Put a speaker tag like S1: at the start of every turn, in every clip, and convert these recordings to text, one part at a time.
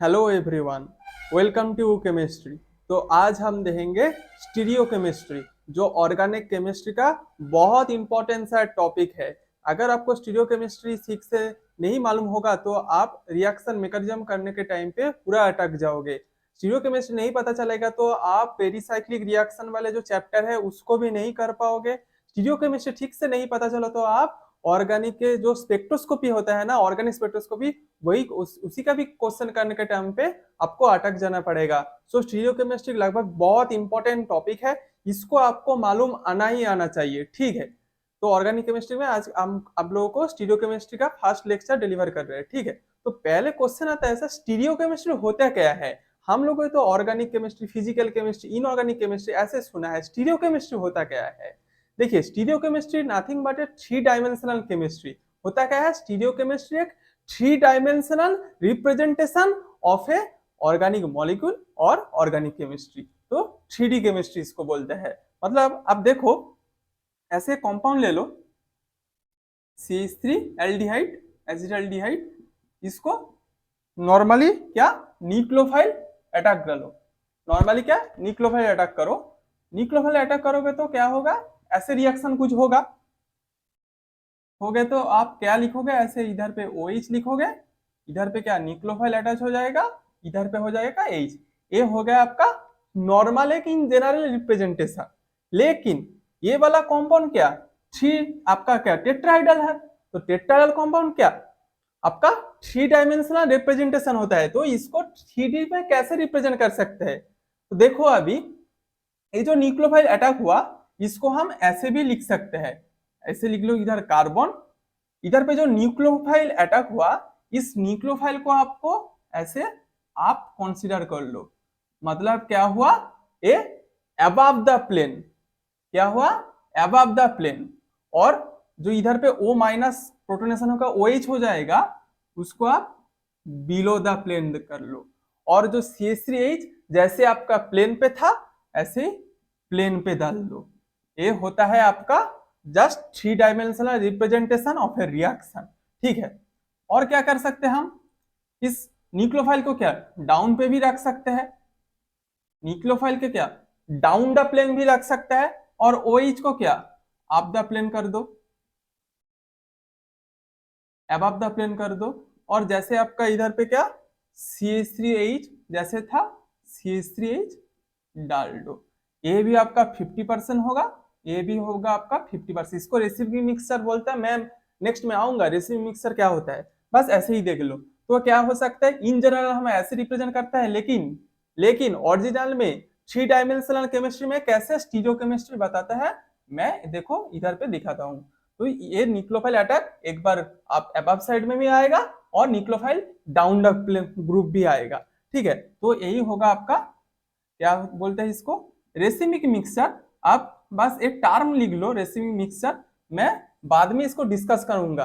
S1: Hello everyone, welcome to chemistry. तो आज हम देखेंगे स्टीरियो केमिस्ट्री, जो ऑर्गेनिक केमिस्ट्री का बहुत इंपॉर्टेंट सा टॉपिक है। अगर आपको स्टीरियो केमिस्ट्री ठीक से नहीं मालूम होगा तो आप रिएक्शन मैकेनिज्म करने के टाइम पे पूरा अटक जाओगे। स्टीरियो केमिस्ट्री नहीं पता चलेगा तो आप पेरिसाइक्लिक रिएक्शन वाले जो चैप्टर है उसको भी नहीं कर पाओगे। स्टीरियो केमिस्ट्री ठीक से नहीं पता चला तो आप ऑर्गेनिक के जो स्पेक्ट्रोस्कोपी होता है ना, ऑर्गेनिक स्पेक्ट्रोस्कोपी, वही उसी का भी क्वेश्चन करने के टाइम पे आपको अटक जाना पड़ेगा। सो स्टीरियोकेमिस्ट्री लगभग बहुत इंपॉर्टेंट टॉपिक है, इसको आपको मालूम आना ही आना चाहिए। ठीक है, तो ऑर्गेनिक केमिस्ट्री में आज हम आप लोगों को स्टीरियोकेमिस्ट्री का फर्स्ट लेक्चर डिलीवर कर रहे हैं। ठीक है, तो पहले क्वेश्चन आता है ऐसा, स्टीरियोकेमिस्ट्री होता क्या है। हम लोगों ने तो organic chemistry, physical chemistry, inorganic chemistry ऐसे सुना है, स्टीरियोकेमिस्ट्री होता क्या है। देखिए, stereochemistry nothing but A three dimensional chemistry. होता क्या है, स्टीरियोकेमिस्ट्री एक three dimensional representation of A organic molecule और ऑर्गेनिक केमिस्ट्री। तो थ्री डी केमिस्ट्री इसको बोलते हैं। मतलब अब देखो, ऐसे कंपाउंड ले लो, CH3 एल्डिहाइड, एसिटाल्डिहाइड, इसको नॉर्मली क्या न्यूक्लियोफाइल अटैक कर लो। नॉर्मली क्या न्यूक्लियोफाइल अटैक करो। न्यूक्लियोफाइल अटैक करोगे तो क्या होगा, ऐसे रिएक्शन कुछ होगा। हो गए तो आप क्या लिखोगे, ऐसे इधर पे OH लिखोगे, इधर पे क्या न्यूक्लियोफाइल अटैच हो जाएगा, इधर पे हो जाएगा H। ये हो गया आपका नॉर्मल एक इन जनरल रिप्रेजेंटेशन। लेकिन ये वाला कॉम्पाउंड क्या, थ्री, आपका क्या टेट्राहाइड्रल है। तो टेट्राहाइड्रल कॉम्पाउंड क्या आपका थ्री डायमेंशनल रिप्रेजेंटेशन होता है। तो इसको 3D में कैसे रिप्रेजेंट कर सकते हैं, तो देखो अभी ये जो न्यूक्लियोफाइल अटैक हुआ, इसको हम ऐसे भी लिख सकते हैं। ऐसे लिख लो, इधर कार्बन, इधर पे जो न्यूक्लियोफाइल अटैक हुआ, इस न्यूक्लियोफाइल को आपको ऐसे आप कंसीडर कर लो। मतलब क्या हुआ, ए अबव द प्लेन, क्या हुआ अबव द प्लेन। और जो इधर पे O माइनस प्रोटोनेशन होगा OH हो जाएगा, उसको आप बिलो द प्लेन कर लो। और जो CH3H जैसे आपका प्लेन पे था ऐसे प्लेन पे डाल दो। ये होता है आपका just three dimensional representation of A reaction. ठीक है, और क्या कर सकते हैं हम, इस न्यूक्लियोफाइल को क्या डाउन पे भी रख सकते हैं, न्यूक्लियोफाइल के क्या डाउन द प्लेन भी रख सकता है, और OH को क्या अप द प्लेन कर दो, अबव द प्लेन कर दो। और जैसे आपका इधर पे क्या CH3H जैसे था, CH3H डाल दो। ये भी आपका 50% होगा, ये भी होगा आपका 50%। इसको रेसिपी मिक्सचर बोलता है। मैं नेक्स्ट में आऊंगा रेसिपी मिक्सचर क्या होता है, बस ऐसे ही देख लो। तो क्या हो सकता है, इन जनरल हम ऐसे रिप्रेजेंट करता है, लेकिन लेकिन ओरिजिनल में थ्री डायमेंशनल केमिस्ट्री में कैसे स्टीरियो केमिस्ट्री बताता है, मैं देखो इधर पे दिखाता हूँ। तो ये न्यूक्लियोफाइल अटैक एक बार आप अबव साइड में भी आएगा और न्यूक्लियोफाइल डाउन द ग्रुप भी आएगा। ठीक है, तो यही होगा आपका क्या बोलते हैं इसको, रेसिमिक मिक्सचर। आप बस एक टर्म लिख लो रेसिमिक मिक्सचर, मैं बाद में इसको डिस्कस करूंगा।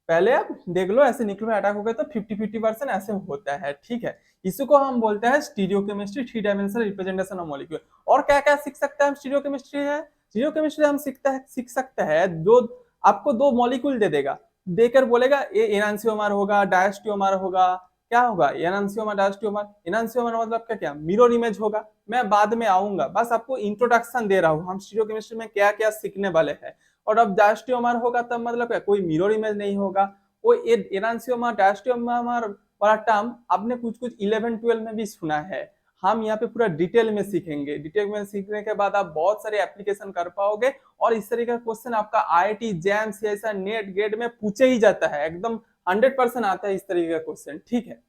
S1: पहले आप देख लो, ऐसे न्यूक्लियोफाइल अटैक हो गए तो 50-50% ऐसे होता है। ठीक है, इसी को हम बोलते हैं stereo chemistry, three dimensional representation of molecule. और क्या क्या सीख सकते हैं हम स्टीरियो केमिस्ट्री है, स्टीरियो केमिस्ट्री हम सीख सकते हैं जो आपको दो मॉलिक्यूल दे देगा, देकर बोलेगा ये एनांसियोमर होगा, डायस्टियोमर होगा। क्या होगा एनांसियोमर, डायस्टियोमर। एनांसियोमर मतलब क्या क्या मिरर इमेज होगा। मैं बाद में आऊंगा, बस आपको इंट्रोडक्शन दे रहा हूँ हम स्टीरियो केमिस्ट्री में क्या क्या सीखने वाले हैं। और अब डायस्टियोमर होगा तब मतलब क्या कोई मिरर इमेज नहीं होगा। वो एनांसियोमर डायस्टियोमर वाला टर्म आपने कुछ कुछ 11-12 में भी सुना है। हम यहाँ पे पूरा डिटेल में सीखेंगे। डिटेल में सीखने के बाद आप बहुत सारे एप्लीकेशन कर पाओगे, और इस तरीके का क्वेश्चन आपका IIT जैम्स ऐसा नेट गेट में पूछे ही जाता है, एकदम 100% आता है इस तरीके का क्वेश्चन। ठीक है,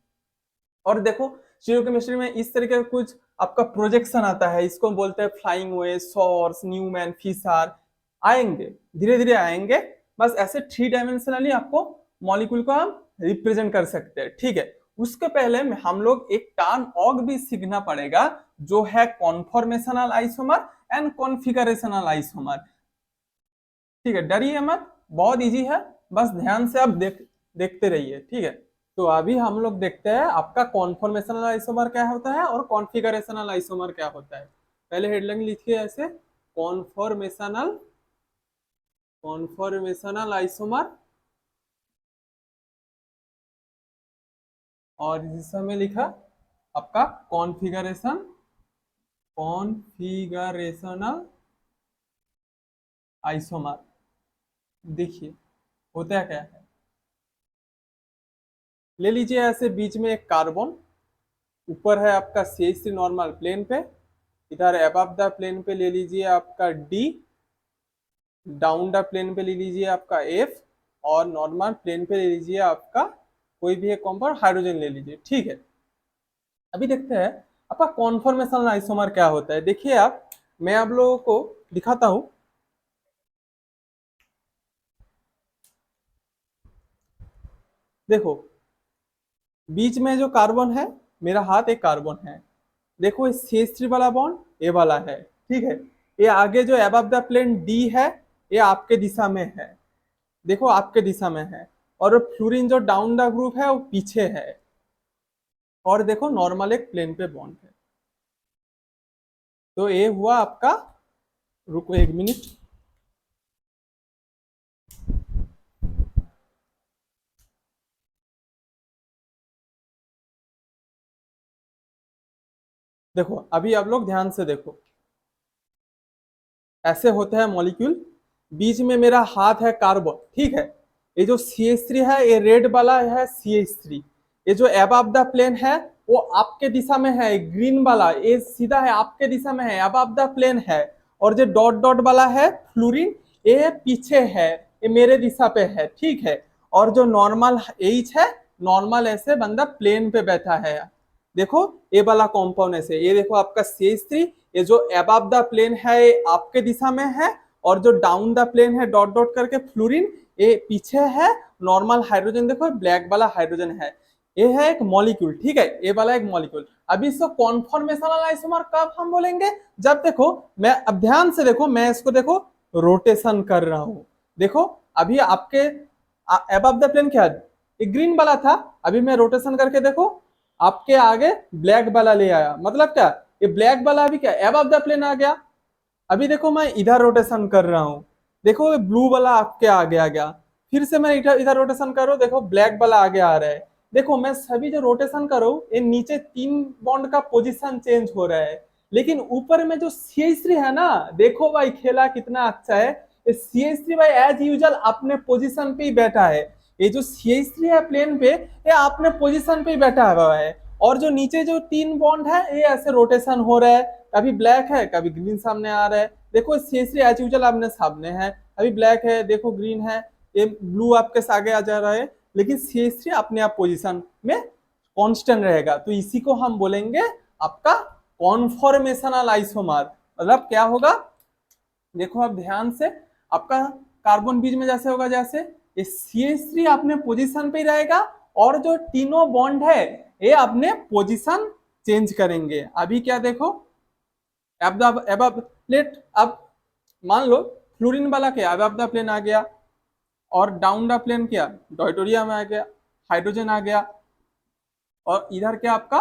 S1: और देखो स्टीरियो केमिस्ट्री में इस तरीके का कुछ आपका प्रोजेक्शन आता है, इसको बोलते हैं फ्लाइंग वे, सॉर्स, न्यूमैन, फिशर, आएंगे धीरे धीरे आएंगे। बस ऐसे थ्री डायमेंशनली आपको मॉलिक्यूल को हम रिप्रेजेंट कर सकते हैं। ठीक है, उसके पहले हम लोग एक टर्म और भी सीखना पड़ेगा, जो है conformational isomer and configurational isomer. ठीक है, डरिए मत, बहुत इजी है, बस ध्यान से आप देखते रहिए। ठीक है, तो अभी हम लोग देखते हैं आपका कॉन्फॉर्मेशनल आइसोमर क्या होता है और कॉन्फिगरेशनल आइसोमर क्या होता है। पहले हेडलाइन लिखिए ऐसे, कॉन्फॉर्मेशनल कॉन्फॉर्मेशनल आइसोमर, और इस समय लिखा आपका कॉन्फिगरेशनल आइसोमर। देखिए होता क्या है, ले लीजिए ऐसे बीच में एक कार्बन, ऊपर है आपका CH3 नॉर्मल प्लेन पे, इधर अबव द प्लेन पे ले लीजिए आपका D, डाउन द प्लेन पे ले लीजिए आपका F, और नॉर्मल प्लेन पे ले लीजिए आपका कोई भी एक कंपाउंड हाइड्रोजन ले लीजिए। ठीक है, अभी देखते हैं आपका कॉन्फॉर्मेशनल आइसोमर क्या होता है। देखिए आप, मैं आप लोगों को दिखाता हूं। देखो बीच में जो कार्बन है, मेरा हाथ एक कार्बन है, देखो ये CH3 वाला बॉन्ड ये वाला है। ठीक है, ये आगे जो अबव द प्लेन D है, ये आपके दिशा में है, देखो आपके दिशा में है, और फ्लोरीन जो डाउन द ग्रुप है वो पीछे है, और देखो नॉर्मल एक प्लेन पे बॉन्ड है। तो ये हुआ आपका, रुको एक मिनट, देखो अभी आप लोग ध्यान से देखो, ऐसे होते हैं मॉलिक्यूल, बीच में मेरा हाथ है कार्बन। ठीक है, ये जो CH3 है ये रेड वाला है CH3, ये जो अबव द प्लेन है वो आपके दिशा में है, ग्रीन वाला ये सीधा है आपके दिशा में है, अबव द प्लेन है, और जो डॉट डॉट वाला है फ्लोरीन ये पीछे है, ये मेरे दिशा पे है। ठीक है, और जो नॉर्मल H है, नॉर्मल ऐसे बंदा प्लेन पे बैठा है, देखो ये वाला कॉम्पाउंड ऐसे, ये देखो आपका CH3, ये जो अबव द प्लेन है ये आपके दिशा में है, और जो डाउन द प्लेन है डॉट डॉट करके फ्लोरीन ये पीछे है, नॉर्मल हाइड्रोजन देखो ब्लैक वाला हाइड्रोजन है, ये है एक मॉलिक्यूल। ठीक है, ये वाला एक मॉलिक्यूल। अभी इसको कॉन्फॉर्मेशनल आइसोमर कब हम बोलेंगे, जब देखो मैं, अब ध्यान से देखो, मैं इसको देखो रोटेशन कर रहा हूं, देखो अभी आपके अबव द प्लेन क्या है, ग्रीन वाला था, अभी मैं रोटेशन करके देखो आपके आगे ब्लैक वाला ले आया, मतलब क्या, ये ब्लैक वाला अभी क्या अबव द प्लेन आ गया। अभी देखो मैं इधर रोटेशन कर रहा हूँ, देखो ब्लू वाला आपके आगे आ गया, फिर से मैं इधर इधर रोटेशन कर रहा हूँ, देखो ब्लैक वाला आगे आ रहा है। देखो मैं सभी जो रोटेशन कर रहा हूँ, ये नीचे 3 बॉन्ड का पोजीशन चेंज हो रहा है, लेकिन ऊपर में जो CH3 है ना, देखो भाई खेला कितना अच्छा है, ये CH3 भाई एज यूजुअल अपने पोजीशन पे ही बैठा है, ये जो CH3 है प्लेन पे ये अपने पोजीशन पे ही बैठा हुआ है, और जो नीचे जो 3 बॉन्ड है ये ऐसे रोटेशन हो रहा है, कभी ब्लैक है कभी ग्रीन सामने आ रहा है, देखो CH3 एज यूजुअल अपने सामने है, अभी ब्लैक है देखो ग्रीन है, ये ब्लू आपके आगे आ जा रहा है, लेकिन CH3 अपने आप पोजीशन में कांस्टेंट रहेगा, तो इसी को हम बोलेंगे आपका कॉन्फॉर्मेशनल आइसोमर। मतलब क्या होगा, देखो आप ध्यान से, आपका कार्बन बीच में जैसे होगा, जैसे ये CH3 अपने पोजीशन पे ही रहेगा, और जो तीनों बॉन्ड है ये अपने पोजीशन चेंज करेंगे। अभी क्या देखो, अब प्लेट, अब मान लो फ्लोरीन वाला क्या अब द प्लेन आ गया, और डाउन द प्लेन क्या डॉयटोरियम आ गया, हाइड्रोजन आ गया, और इधर क्या आपका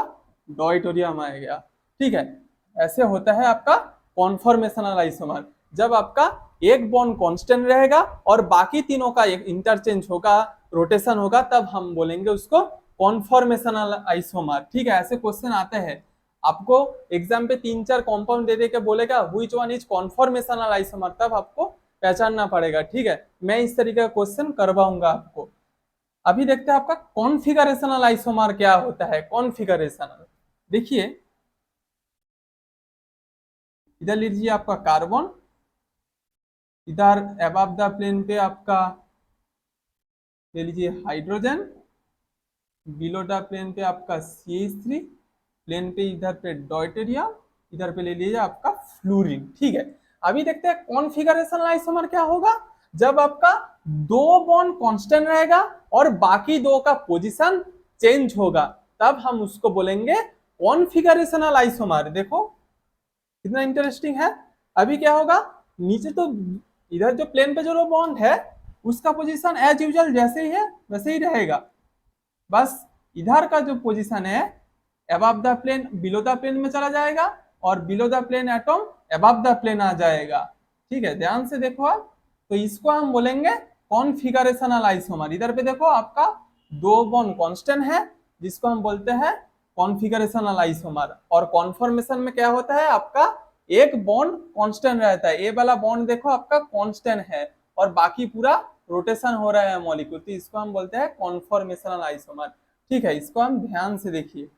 S1: डॉयटोरियम आ गया। ठीक है, ऐसे होता है आपका कॉन्फॉर्मेशनल आइसोमर, जब आपका एक बॉन्ड कांस्टेंट रहेगा और बाकी तीनों का एक इंटरचेंज होगा, रोटेशन होगा, तब हम बोलेंगे उसको कॉन्फॉर्मेशनल आइसोमर। ठीक है, ऐसे क्वेश्चन आते हैं, आपको एग्जाम पे 3-4 कंपाउंड दे दे के बोलेगा which one is conformational isomer, तब आपको पहचानना पड़ेगा। ठीक है, मैं इस तरीके का क्वेश्चन करवाऊंगा आपको। अभी देखते हैं आपका कॉन्फिगरेशनल आइसोमर क्या होता है। कॉन्फिगरेशनल, देखिए इधर लीजिए आपका कार्बन, इधर अबव द प्लेन पे आपका ले लीजिए हाइड्रोजन, बिलो द प्लेन पे आपका CH3, प्लेन पे इधर पे डॉयटेरियम, इधर पे ले लीजिए आपका फ्लोरीन। ठीक है, अभी देखते हैं कॉन्फिगरेशनल आइसोमर क्या होगा, जब आपका 2 बॉन्ड कांस्टेंट रहेगा और बाकी 2 का पोजीशन चेंज होगा, तब हम उसको बोलेंगे कॉन्फिगरेशनल आइसोमर। देखो कितना इंटरेस्टिंग है। अभी क्या होगा, नीचे तो इधर जो प्लेन पे जो बॉन्ड है उसका पोजीशन एज यूजुअल जैसे ही है वैसे ही रहेगा, बस इधर का जो पोजीशन है above the plane below the plane में चला जाएगा, और below the plane atom above the plane आ जाएगा। ठीक है, ध्यान से देखो आप, तो इसको हम बोलेंगे कॉन्फिगरेशनल आइसोमर। इधर पे देखो आपका 2 बॉन्ड कांस्टेंट है, जिसको हम बोलते हैं कॉन्फिगरेशनल आइसोमर। और कॉन्फॉर्मेशन में क्या होता है, आपका एक बॉन्ड कांस्टेंट रहता है, ए वाला बॉन्ड देखो आपका कांस्टेंट है और बाकी पूरा रोटेशन हो रहा है मॉलिक्यूल, तो इसको हम बोलते हैं कॉन्फॉर्मेशनल आइसोमर। ठीक है, इसको हम ध्यान से देखिए।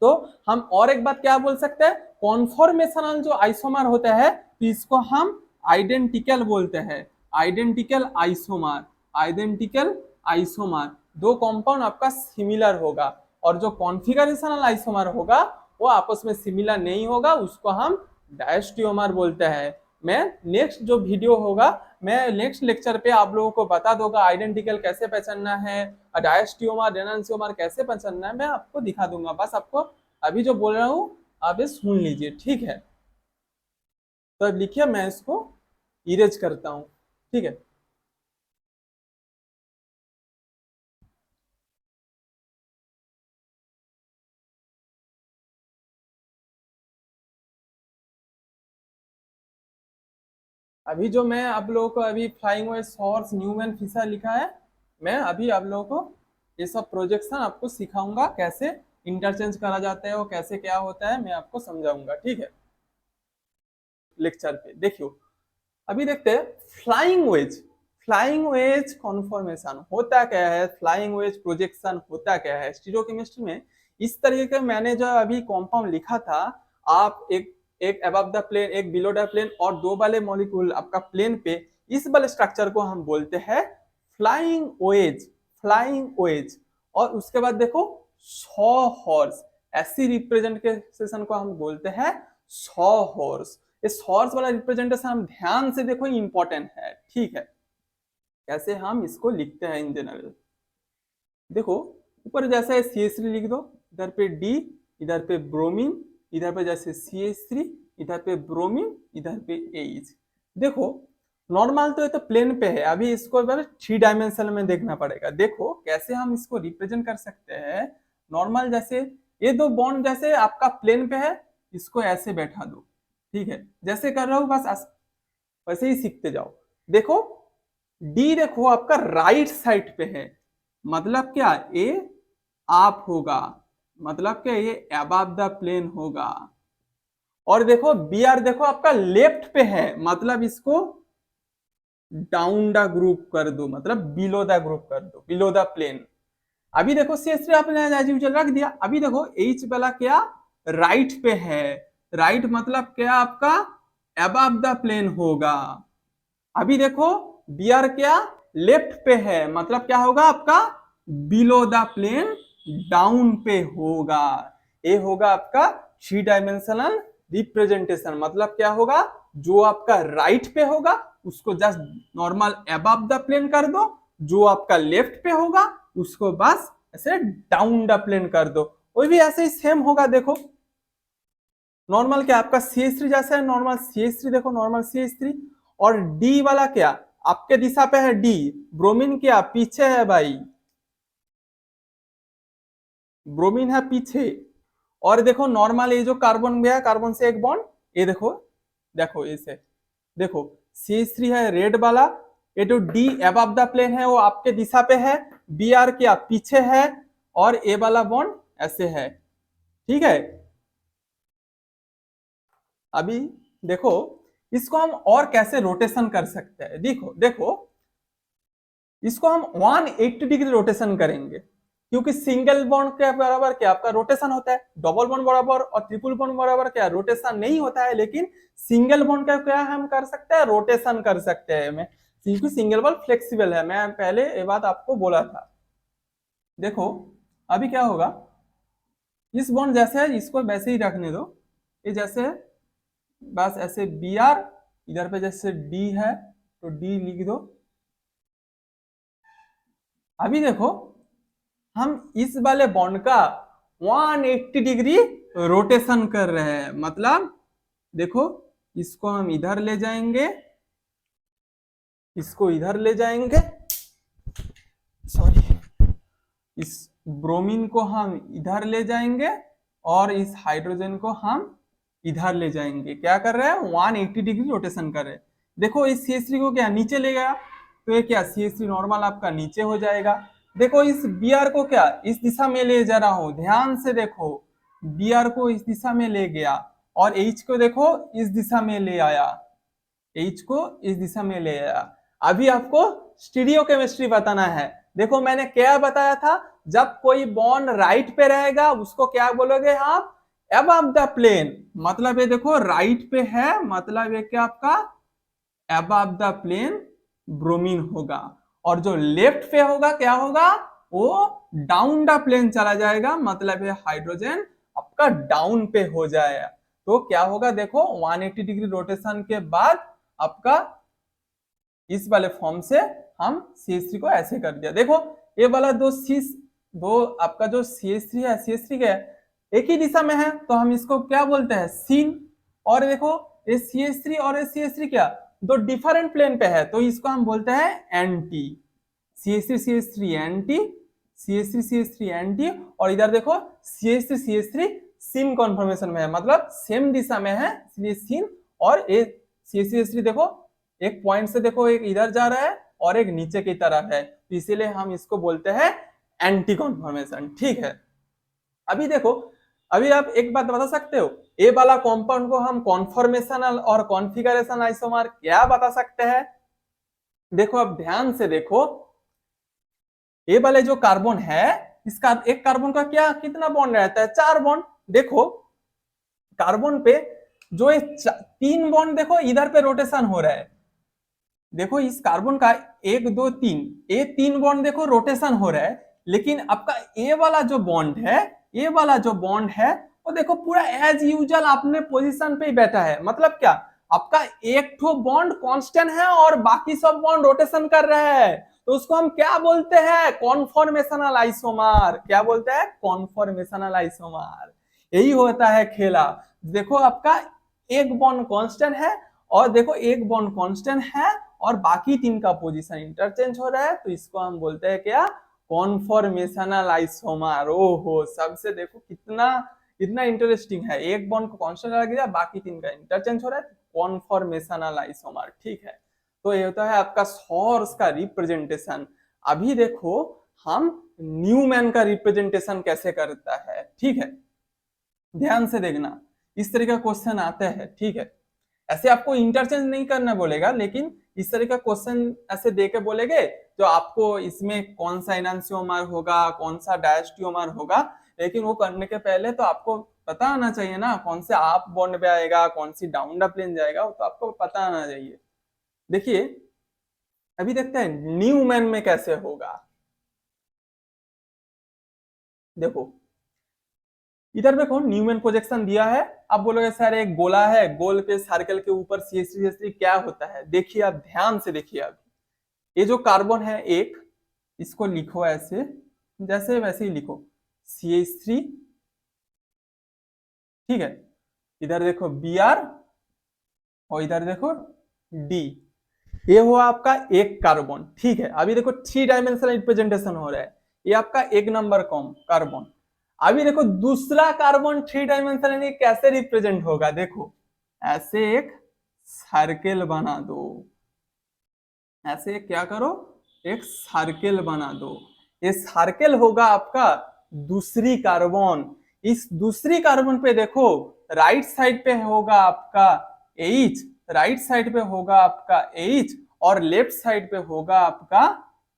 S1: तो हम और एक बात क्या बोल सकते हैं, कॉन्फॉर्मेशनल जो आइसोमर होता है तो इसको हम आइडेंटिकल बोलते हैं, आइडेंटिकल आइसोमर। आइडेंटिकल आइसोमर, दो कंपाउंड आपका सिमिलर होगा, और जो कॉन्फिगरेशनल आइसोमर होगा वो आपस में सिमिलर नहीं होगा, उसको हम डायस्टियोमर बोलते हैं। मैं नेक्स्ट जो वीडियो होगा, मैं नेक्स्ट लेक्चर पे आप लोगों को बता दूंगा आइडेंटिकल कैसे पहचानना है, डायस्टियोमर रेनन्सियोमर कैसे पहचानना है, मैं आपको दिखा दूंगा। बस आपको अभी जो बोल रहा हूँ आप ये सुन लीजिए, ठीक है। तो अब लिखिए, मैं इसको इरेज करता हूँ, ठीक है। अभी जो मैं आप लोगों को अभी फ्लाइंग वे सॉर्स न्यूमैन फिशर लिखा है, मैं अभी आप लोगों को ये सब प्रोजेक्शन आपको सिखाऊंगा, कैसे इंटरचेंज करा जाता है, वो कैसे क्या होता है मैं आपको समझाऊंगा, ठीक है, लेक्चर पे। देखियो, अभी देखते हैं flying wedge. Flying wedge conformation होता क्या है, फ्लाइंग वेज प्रोजेक्शन होता क्या है स्टीरियोकेमिस्ट्री में। इस तरीके का मैंने जो अभी कॉम्पाउंड लिखा था, आप एक एक अबव द प्लेन, एक बिलो द प्लेन और दो वाले मॉलिक्यूल आपका प्लेन पे, इस वाले स्ट्रक्चर को हम बोलते हैं फ्लाइंग वेज। Flying veg. और उसके बाद देखो सॉ हॉर्स, ऐसी रिप्रेजेंटेशन को हम बोलते हैं सॉ हॉर्स। इस हॉर्स वाला रिप्रेजेंटेशन हम ध्यान से देखो, इंपॉर्टेंट है, ठीक है। कैसे हम इसको लिखते हैं इन जनरल, देखो ऊपर जैसे CH3 लिख दो, इधर पे D, इधर पे ब्रोमीन, इधर पे जैसे CH3, इधर पे ब्रोमीन, इधर पे H। देखो नॉर्मल तो ये तो प्लेन पे है, अभी इसको 3 डायमेंशन में देखना पड़ेगा। देखो कैसे हम इसको रिप्रेजेंट कर सकते हैं। नॉर्मल जैसे ये दो बॉन्ड जैसे आपका प्लेन पे है, इसको ऐसे बैठा दो, ठीक है, जैसे कर रहा हूं बस वैसे ही सीखते जाओ। देखो डी देखो आपका राइट साइड पे है, मतलब क्या, ए आप होगा, मतलब क्या ये अबव द प्लेन होगा। और देखो बी आर देखो आपका लेफ्ट पे है, मतलब इसको डाउन द ग्रुप कर दो, मतलब बिलो द ग्रुप कर दो, बिलो द प्लेन। अभी देखो CH3 आपने एज यूजुअल रख दिया। अभी देखो H वाला क्या राइट पे है, राइट मतलब क्या आपका अबव द प्लेन होगा। अभी देखो Br क्या लेफ्ट पे है, मतलब क्या होगा आपका बिलो द प्लेन, डाउन पे होगा। ये होगा आपका 3 डायमेंशनल रिप्रेजेंटेशन। मतलब क्या होगा, जो आपका राइट पे होगा उसको just normal above the plane कर दो, जो आपका लेफ्ट पे होगा उसको बस ऐसे डाउन द प्लेन कर दो। वो भी ऐसे ही सेम होगा। देखो नॉर्मल क्या आपका CH3 जैसा है, नॉर्मल CH3 देखो, नॉर्मल CH3। और डी वाला क्या आपके दिशा पे है डी, ब्रोमीन क्या पीछे है भाई, ब्रोमीन है पीछे। और देखो नॉर्मल ये जो कार्बन गया, कार्बन से एक बॉन्ड, ये देखो देखो इसे देखो CH3 है रेड वाला, ये जो डी अबव द प्लेन है वो आपके दिशा पे है, Br क्या पीछे है, और ए वाला बॉन्ड ऐसे है, ठीक है। अभी देखो इसको हम और कैसे रोटेशन कर सकते हैं। देखो देखो इसको हम 180 डिग्री रोटेशन करेंगे, क्योंकि सिंगल बॉन्ड के बराबर क्या आपका रोटेशन होता है, डबल बॉन्ड बराबर और ट्रिपल बॉन्ड बराबर क्या रोटेशन नहीं होता है, लेकिन सिंगल बॉन्ड का क्या हम कर सकते हैं, रोटेशन कर सकते हैं। मैं क्योंकि सिंगल बॉन्ड फ्लेक्सिबल है, मैं पहले ये बात आपको बोला था। देखो अभी क्या होगा, इस बॉन्ड जैसे है इसको वैसे ही रखने दो, ये जैसे है बस ऐसे Br, इधर पे जैसे D है तो D लिख दो। अभी देखो हम इस वाले बॉन्ड का 180 डिग्री रोटेशन कर रहे हैं, मतलब देखो इसको हम इधर ले जाएंगे, इसको इधर ले जाएंगे, सॉरी, इस ब्रोमीन को हम इधर ले जाएंगे और इस हाइड्रोजन को हम इधर ले जाएंगे। क्या कर रहे हैं, 180 डिग्री रोटेशन कर रहे हैं। देखो इस CH3 को क्या नीचे ले गया, तो ये क्या CH3 नॉर्मल आपका नीचे हो जाएगा। देखो इस Br को क्या इस दिशा में ले जा रहा हूं, ध्यान से देखो, Br को इस दिशा में ले गया और H को देखो इस दिशा में ले आया, H को इस दिशा में ले आया। अभी आपको स्टीरियो केमिस्ट्री बताना है। देखो मैंने क्या बताया था, जब कोई बॉन्ड राइट पे रहेगा उसको क्या बोलोगे आप, अबव द प्लेन। मतलब ये देखो राइट पे है, मतलब ये क्या आपका अबव द प्लेन ब्रोमीन होगा, और जो लेफ्ट पे होगा क्या होगा, वो डाउन द प्लेन चला जाएगा, मतलब ये हाइड्रोजन आपका डाउन पे हो जाएगा। तो क्या होगा देखो 180 डिग्री रोटेशन के बाद आपका इस वाले फॉर्म से हम CH3 को ऐसे कर दिया। देखो ये वाला दो आपका जो CH3 है, CH3 क्या है, एक ही दिशा में है, तो हम इसको क्या बोलते हैं, सीन। और देखो ये CH3 और ये CH3 क्या दो डिफरेंट प्लेन पे है, तो इसको हम बोलते हैं anti. CH3 CH3 anti, CH3 CH3 anti, और इधर देखो CH3 CH3 सिन कॉन्फॉर्मेशन में है, मतलब सेम दिशा में है, इसलिए सिन। और ये CH3 CH3 देखो एक पॉइंट से देखो एक इधर जा रहा है और एक नीचे की तरफ है, तो इसीलिए हम इसको बोलते हैं एंटी कॉन्फॉर्मेशन। ठीक है, अभी देखो, अभी आप एक बात बता सकते हो, ए वाला कंपाउंड को हम कॉन्फॉर्मेशनल और कॉन्फिगरेशन आइसोमर क्या बता सकते हैं। देखो अब ध्यान से देखो, ए वाले जो कार्बन है, इसका एक कार्बन का क्या कितना बॉन्ड रहता है, 4 बॉन्ड। देखो कार्बन पे जो ये 3 बॉन्ड देखो इधर पे रोटेशन हो रहा है, देखो इस कार्बन का 1 2 3, ये 3 बॉन्ड देखो रोटेशन हो रहा है, लेकिन आपका ए वाला जो बॉन्ड है, ये वाला जो बॉन्ड है वो देखो पूरा एज यूजुअल अपने पोजीशन पे ही बैठा है। मतलब क्या, आपका एक ठो बॉन्ड कांस्टेंट है और बाकी सब बॉन्ड रोटेशन कर रहे हैं, तो उसको हम क्या बोलते हैं, कॉन्फॉर्मेशनल आइसोमर। क्या बोलते हैं, कॉन्फॉर्मेशनल आइसोमर। यही होता है खेला। देखो आपका एक बॉन्ड कांस्टेंट है, और देखो एक बॉन्ड कांस्टेंट है और बाकी 3 का पोजीशन इंटरचेंज हो रहा है, तो इसको हम बोलते हैं क्या, कॉन्फॉर्मेशनल आइसोमर। ओहो, सबसे देखो कितना कितना इंटरेस्टिंग है, एक बॉन्ड को कांस्टेंट रख दिया, बाकी 3 का इंटरचेंज हो रहा है, कॉन्फॉर्मेशनल आइसोमर। ठीक है, तो ये होता है आपका सोर्स का रिप्रेजेंटेशन। अभी देखो हम न्यूमैन का रिप्रेजेंटेशन कैसे करता है। ठीक है, ध्यान से देखना, इस तरह का क्वेश्चन आता है। ठीक है, ऐसे आपको इंटरचेंज नहीं करना बोलेगा, लेकिन इस तरह का क्वेश्चन ऐसे देके बोलेंगे जो आपको इसमें कौन सा एनांशियोमर होगा, कौन सा डायस्टियोमर होगा, लेकिन वो करने के पहले तो आपको पता आना चाहिए ना, कौन से अप बॉन्ड पे आएगा, कौन सी डाउन द प्लेन जाएगा, वो तो आपको पता आना चाहिए। देखिए अभी देखते हैं न्यूमैन में कैसे होगा। देखो इधर देखो न्यूमैन प्रोजेक्शन दिया है, आप बोलोगे सर एक गोला है, गोल के सर्कल के ऊपर CH3 क्या होता है। देखिए आप ध्यान से देखिए, अब ये जो कार्बन है एक, इसको लिखो ऐसे, जैसे वैसे ही लिखो CH3। ठीक है, इधर देखो Br और इधर देखो D, ये हुआ आपका एक कार्बन। ठीक है, अभी देखो 3 डायमेंशनल रिप्रेजेंटेशन हो रहा है, ये आपका 1 नंबर कार्बन। अभी देखो दूसरा कार्बन 3 डायमेंशनली कैसे रिप्रेजेंट होगा, देखो ऐसे एक सर्कल बना दो, ऐसे क्या करो, एक सर्कल बना दो, ये सर्कल होगा आपका दूसरी कार्बन। इस दूसरी कार्बन पे देखो राइट साइड पे होगा आपका H, राइट साइड पे होगा आपका H, और लेफ्ट साइड पे होगा आपका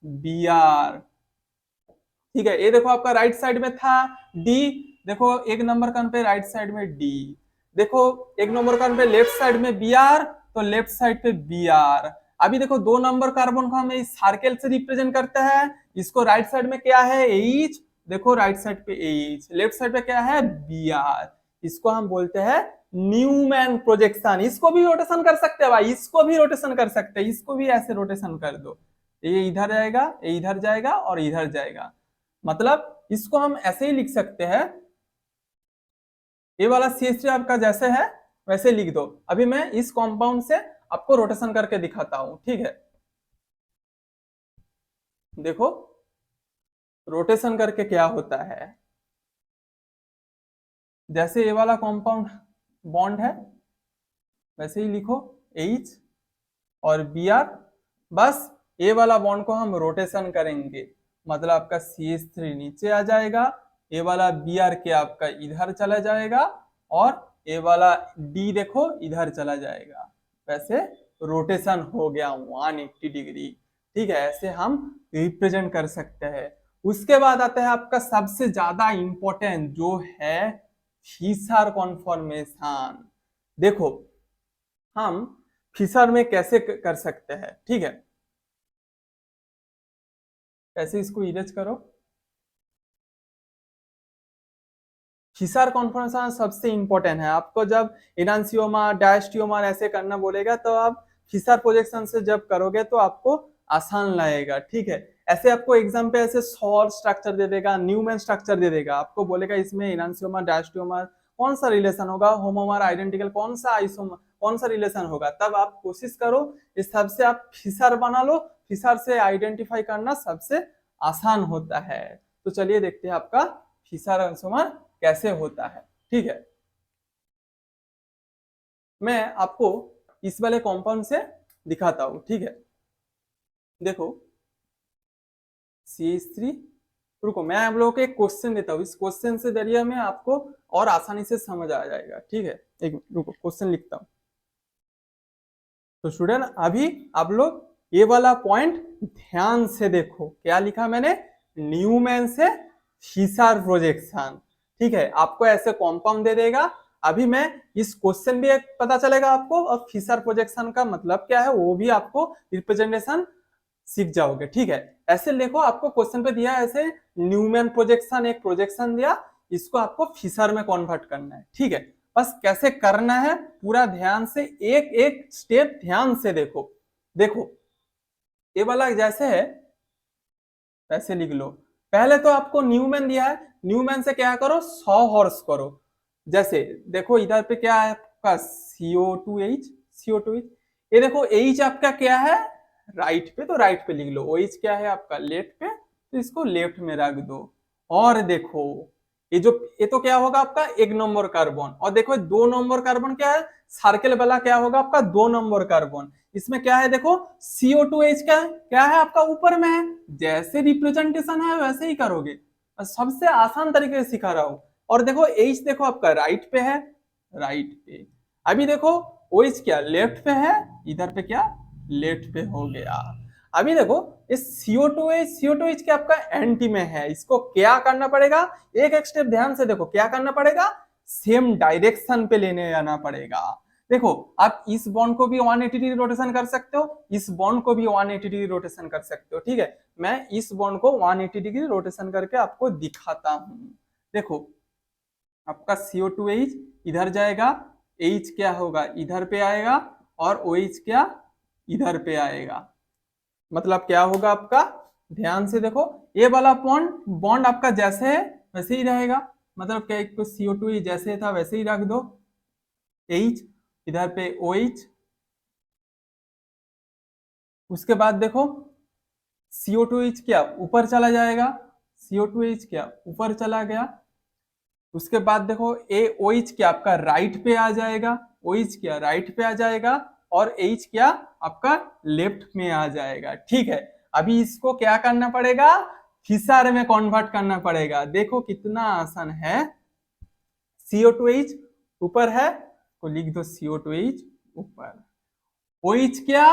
S1: Br। ठीक है, ये देखो आपका राइट साइड में था D, देखो 1 नंबर कान पे राइट साइड में D, देखो 1 नंबर कान पे लेफ्ट साइड में Br, तो लेफ्ट साइड पे Br। अभी देखो 2 नंबर कार्बन को हमें इस सर्कल से रिप्रेजेंट करता है, इसको राइट साइड में क्या है H, देखो राइट साइड पे H, लेफ्ट साइड पे क्या है Br। इसको हम बोलते हैं न्यूमैन प्रोजेक्शन। इसको भी रोटेशन कर सकते हैं भाई, इसको भी रोटेशन कर सकते हैं, इसको भी ऐसे रोटेशन कर दो, ये इधर जाएगा, ये इधर जाएगा और इधर जाएगा। मतलब इसको हम ऐसे ही लिख सकते हैं, ये वाला CH3 आपका जैसे है वैसे लिख दो। अभी मैं इस कंपाउंड से आपको रोटेशन करके दिखाता हूं। ठीक है, देखो रोटेशन करके क्या होता है, जैसे ये वाला कंपाउंड बॉन्ड है वैसे ही लिखो H और Br, बस ये वाला बॉन्ड को हम रोटेशन करेंगे, मतलब आपका CH3 नीचे आ जाएगा, ये वाला Br आपका इधर चला जाएगा और ये वाला D देखो इधर चला जाएगा। वैसे रोटेशन हो गया 180 डिग्री। ठीक है, ऐसे हम रिप्रेजेंट कर सकते हैं। उसके बाद आता है आपका सबसे ज्यादा इंपॉर्टेंट जो है फिशर कॉन्फॉर्मेशन। देखो हम फिशर में कैसे कर सकते हैं, ठीक है, कैसे इसको इरेज करो। फिशर कॉन्फॉर्मेशन सबसे इंपॉर्टेंट है। आपको जब इनांसियोमा डायस्टियोमा ऐसे करना बोलेगा तो आप फिशर प्रोजेक्शन से जब करोगे तो आपको आसान लगेगा। ठीक है, ऐसे आपको एग्जाम पे ऐसे सॉल्व स्ट्रक्चर दे देगा, न्यूमैन स्ट्रक्चर दे देगा, आपको बोलेगा इसमें इनांसियोमा डायस्टियोमा कौन सा रिलेशन होगा, होमोमर आइडेंटिकल कौन सा आइसोमर कौन सा रिलेशन होगा, तब आप कोशिश करो इस सबसे आप फिशर बना लो। फिशर से आइडेंटिफाई करना सबसे आसान होता है। तो चलिए देखते हैं आपका फिशर आइसोमर कैसे होता है। ठीक है, मैं आपको इस वाले कंपाउंड से दिखाता हूं। ठीक है, देखो CH3, रुको मैं आप लोगों को एक क्वेश्चन देता हूँ, इस क्वेश्चन से जरिए में आपको और आसानी से समझ आ जाएगा। ठीक है, एक मिनट रुको, क्वेश्चन लिखता हूँ। तो स्टूडेंट अभी आप लोग ये वाला पॉइंट ध्यान से देखो, क्या लिखा मैंने, न्यूमैन से फिशर प्रोजेक्शन। ठीक है, आपको ऐसे कॉम्पाउंड दे देगा। अभी मैं इस क्वेश्चन भी एक पता चलेगा आपको, और फिशर प्रोजेक्शन का मतलब क्या है वो भी आपको रिप्रेजेंटेशन सीख जाओगे। ठीक है, ऐसे देखो आपको क्वेश्चन पे दिया ऐसे न्यूमैन प्रोजेक्शन, एक प्रोजेक्शन दिया, इसको आपको फिशर में कन्वर्ट करना है। ठीक है, बस कैसे करना है पूरा ध्यान से, एक एक स्टेप ध्यान से देखो। देखो ये वाला जैसे है वैसे लिख लो। पहले तो आपको न्यूमैन दिया है, न्यूमैन से क्या करो 100 हॉर्स करो। जैसे देखो इधर पे क्या है आपका CO2H, CO2H, ये देखो H आपका क्या है राइट पे, तो राइट पे लिख लो। OH क्या है आपका लेफ्ट पे, तो इसको लेफ्ट में रख दो। और देखो ये तो क्या होगा आपका 1 नंबर कार्बन, और देखो 2 नंबर कार्बन क्या है, सर्कल वाला क्या होगा आपका 2 नंबर कार्बन। इसमें क्या है देखो CO2H का क्या है आपका ऊपर में है, जैसे रिप्रेजेंटेशन है वैसे ही करोगे, सबसे आसान तरीके से सिखा रहा हूं। और देखो H देखो आपका राइट पे है, राइट पे। अभी देखो OH क्या लेफ्ट पे है, इधर पे क्या लेफ्ट पे हो गया। अभी देखो इस CO2H के आपका एंटी में है, इसको क्या करना पड़ेगा, एक एक स्टेप ध्यान से देखो, क्या करना पड़ेगा, सेम डायरेक्शन पे लेने जाना पड़ेगा। देखो आप इस बॉन्ड को भी 180 डिग्री रोटेशन कर सकते हो, इस बॉन्ड को भी 180 डिग्री रोटेशन कर सकते हो। ठीक है, मैं इस बॉन्ड को 180 डिग्री रोटेशन करके आपको दिखाता हूं। देखो आपका CO2H इधर जाएगा, H क्या होगा इधर पे आएगा, और OH क्या इधर पे आएगा। मतलब क्या होगा आपका, ध्यान से देखो, ये वाला बॉन्ड बॉन्ड आपका जैसे है वैसे ही रहेगा। मतलब क्या, एक तो CO2 जैसे था वैसे ही रख दो, H इधर पे OH। उसके बाद देखो CO2H क्या ऊपर चला जाएगा, CO2H क्या ऊपर चला गया। उसके बाद देखो OH क्या आपका राइट पे आ जाएगा, OH क्या राइट पे आ जाएगा, और H क्या आपका लेफ्ट में आ जाएगा। ठीक है, अभी इसको क्या करना पड़ेगा, फिशर में कन्वर्ट करना पड़ेगा। देखो कितना आसान है, CO2H ऊपर है तो लिख दो CO2H ऊपर, OH क्या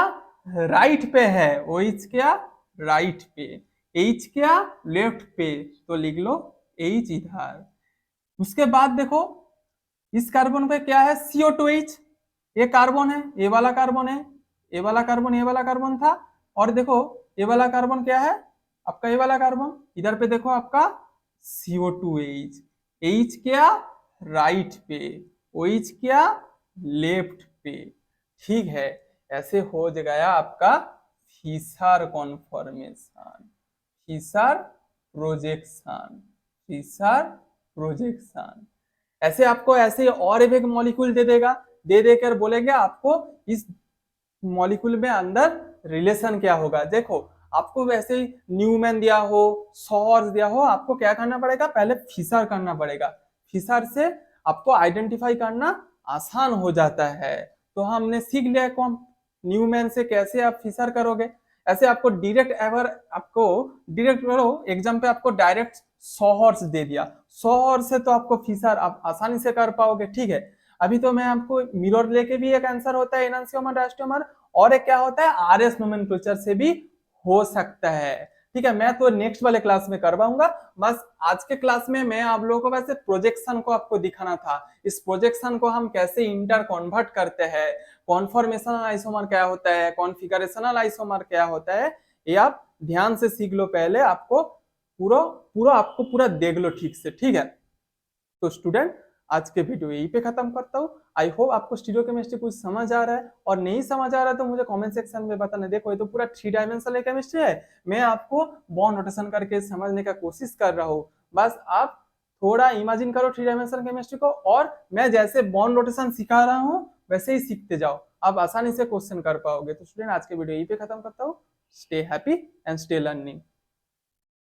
S1: राइट पे है, OH क्या राइट पे, H क्या लेफ्ट पे, तो लिख लो H इधर। उसके बाद देखो इस कार्बन पे क्या है CO2H, ये कार्बन है, ये वाला कार्बन है, ये वाला कार्बन, ये वाला कार्बन था। और देखो ये वाला कार्बन क्या है आपका, ये वाला कार्बन, इधर पे देखो आपका CO2H, H क्या राइट पे, OH क्या लेफ्ट पे। ठीक है, ऐसे हो गया आपका Fischer conformation, Fischer projection, Fischer projection. ऐसे आपको ऐसे और एक मॉलिक्यूल दे देगा, दे देकर बोलेगा आपको इस मॉलिक्यूल में अंदर रिलेशन क्या होगा। देखो आपको वैसे ही न्यूमैन दिया हो, सॉर्स दिया हो, आपको क्या करना पड़ेगा, पहले फिशर करना पड़ेगा। फिशर से आपको आइडेंटिफाई करना आसान हो जाता है। तो हमने सीख लिया कौन न्यूमैन से कैसे आप फिशर करोगे। ऐसे आपको डायरेक्ट अगर आपको डायरेक्ट करो एग्जाम पे आपको डायरेक्ट 100 हॉर्स दे दिया, 100 हॉर्स से तो आपको फिशर आप आसानी से कर पाओगे, ठीक है। अभी तो मैं आपको मिरर लेके भी एक आंसर होता है एनांसियोमर डायस्टोमर, और एक क्या होता है आरएस नोमेनक्लेचर से भी हो सकता है, ठीक है। मैं तो नेक्स्ट वाले क्लास में करवाऊंगा। बस आज के क्लास में मैं आप लोगों को वैसे प्रोजेक्शन को आपको दिखाना था, इस प्रोजेक्शन को हम कैसे इंटर कन्वर्ट करते हैं, कॉन्फॉर्मेशनल आइसोमर क्या होता है, कॉन्फिगरेशनल आइसोमर क्या होता है, ये आप ध्यान से सीख लो पहले, आपको पूरा पूरा आपको पूरा देख लो ठीक से, ठीक है। तो स्टूडेंट आज के वीडियो यहीं पे खत्म करता हूँ। आई होप आपको स्टीरियो केमिस्ट्री कुछ समझ आ रहा है, और नहीं समझ आ रहा है तो मुझे कमेंट सेक्शन में बताना। देखो ये तो पूरा 3 डायमेंशनल केमिस्ट्री है, मैं आपको बॉन्ड रोटेशन करके समझने का कोशिश कर रहा हूँ। बस आप थोड़ा इमेजिन करो 3 डायमेंशनल केमिस्ट्री को, और मैं जैसे बॉन्ड रोटेशन सिखा रहा हूँ वैसे ही सीखते जाओ, आप आसानी से क्वेश्चन कर पाओगे। तो स्टूडेंट आज के वीडियो यहीं पे खत्म करता हूँ। Stay happy and stay learning.